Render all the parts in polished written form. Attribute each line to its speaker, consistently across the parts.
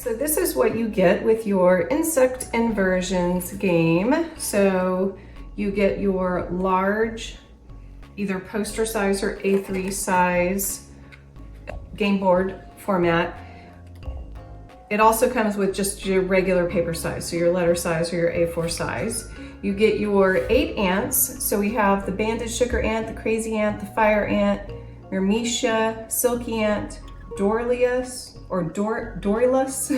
Speaker 1: So this is what you get with your insect inversions game. So you get your large, either poster size or A3 size game board format. It also comes with just your regular paper size, so your letter size or your A4 size. You get your 8 ants. So we have the banded sugar ant, the crazy ant, the fire ant, your Misha, silky ant, Dorleus or Dorylus,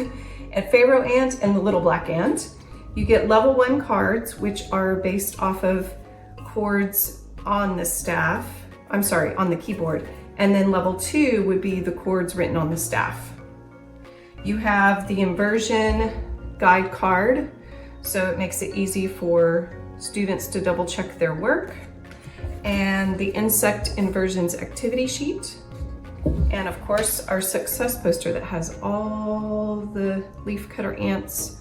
Speaker 1: and Pharaoh ant, and the little black ant. You get level 1 cards, which are based off of chords on the staff. I'm sorry, on the keyboard. And then level 2 would be the chords written on the staff. You have the inversion guide card, so it makes it easy for students to double check their work. And the insect inversions activity sheet. And of course, our success poster that has all the leafcutter ants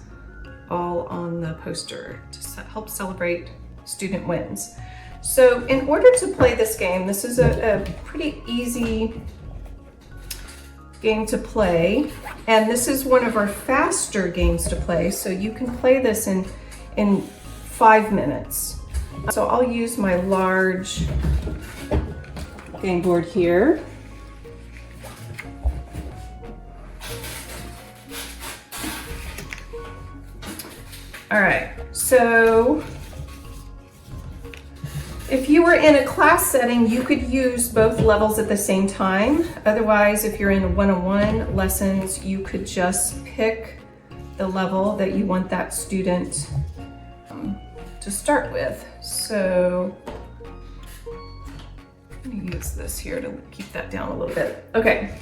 Speaker 1: all on the poster to help celebrate student wins. So in order to play this game, this is a pretty easy game to play. And this is one of our faster games to play. So you can play this in 5 minutes. So I'll use my large game board here. All right, so if you were in a class setting, you could use both levels at the same time. Otherwise, if you're in one-on-one lessons, you could just pick the level that you want that student to start with. So let me use this here to keep that down a little bit. Okay,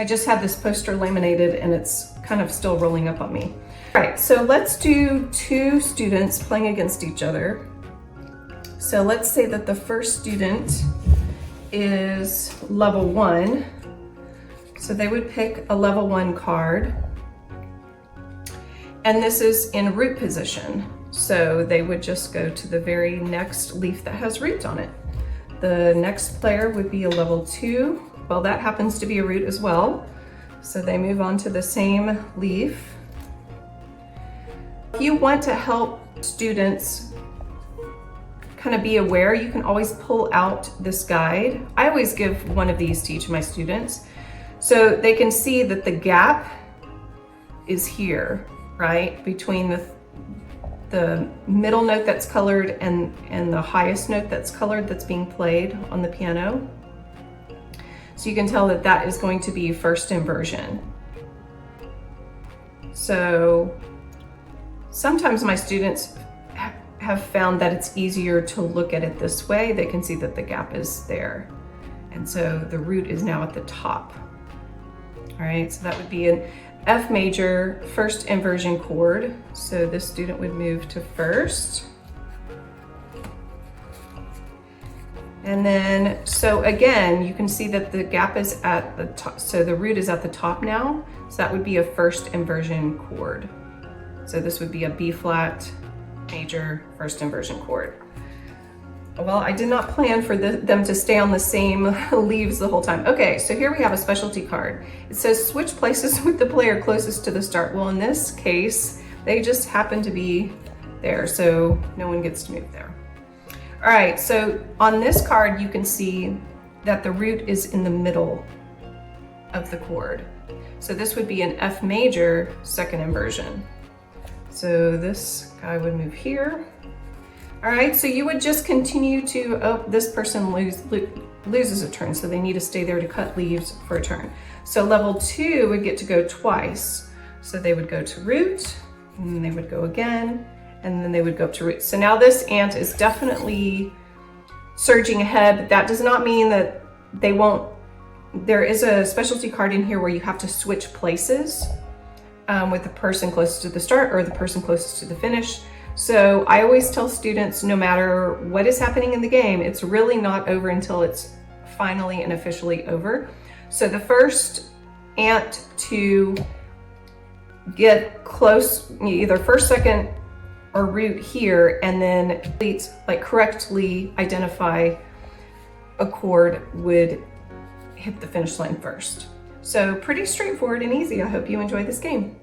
Speaker 1: I just had this poster laminated and it's kind of still rolling up on me. All right, so let's do 2 students playing against each other. So let's say that the first student is level 1. So they would pick a level 1 card. And this is in root position. So they would just go to the very next leaf that has roots on it. The next player would be a level 2. Well, that happens to be a root as well. So they move on to the same leaf. If you want to help students kind of be aware, you can always pull out this guide. I always give one of these to each of my students so they can see that the gap is here, right? Between the middle note that's colored and the highest note that's colored that's being played on the piano. So you can tell that that is going to be first inversion. So sometimes my students have found that it's easier to look at it this way. They can see that the gap is there. And so the root is now at the top. All right, so that would be an F major first inversion chord. So this student would move to first. And then, so again, you can see that the gap is at the top. So the root is at the top now. So that would be a first inversion chord. So this would be a B flat major first inversion chord. Well, I did not plan for them to stay on the same leaves the whole time. Okay, so here we have a specialty card. It says switch places with the player closest to the start. Well, in this case, they just happen to be there, so no one gets to move there. All right, so on this card, you can see that the root is in the middle of the chord. So this would be an F major second inversion. So this guy would move here. All right, so you would just continue to, oh, this person loses a turn, so they need to stay there to cut leaves for a turn. So level 2 would get to go twice. So they would go to root, and then they would go again, and then they would go up to root. So now this ant is definitely surging ahead, but that does not mean that they won't. There is a specialty card in here where you have to switch places with the person closest to the start or the person closest to the finish. So I always tell students, no matter what is happening in the game, it's really not over until it's finally and officially over. So the first ant to get close, either first, second, or root here, and then correctly identify a chord would hit the finish line first. So pretty straightforward and easy. I hope you enjoy this game.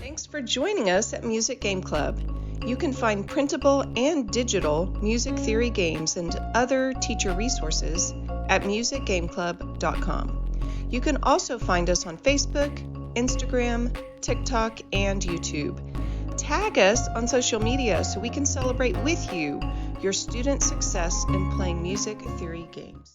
Speaker 1: Thanks for joining us at Music Game Club. You can find printable and digital music theory games and other teacher resources at musicgameclub.com. You can also find us on Facebook, Instagram, TikTok, and YouTube. Tag us on social media so we can celebrate with you your student success in playing music theory games.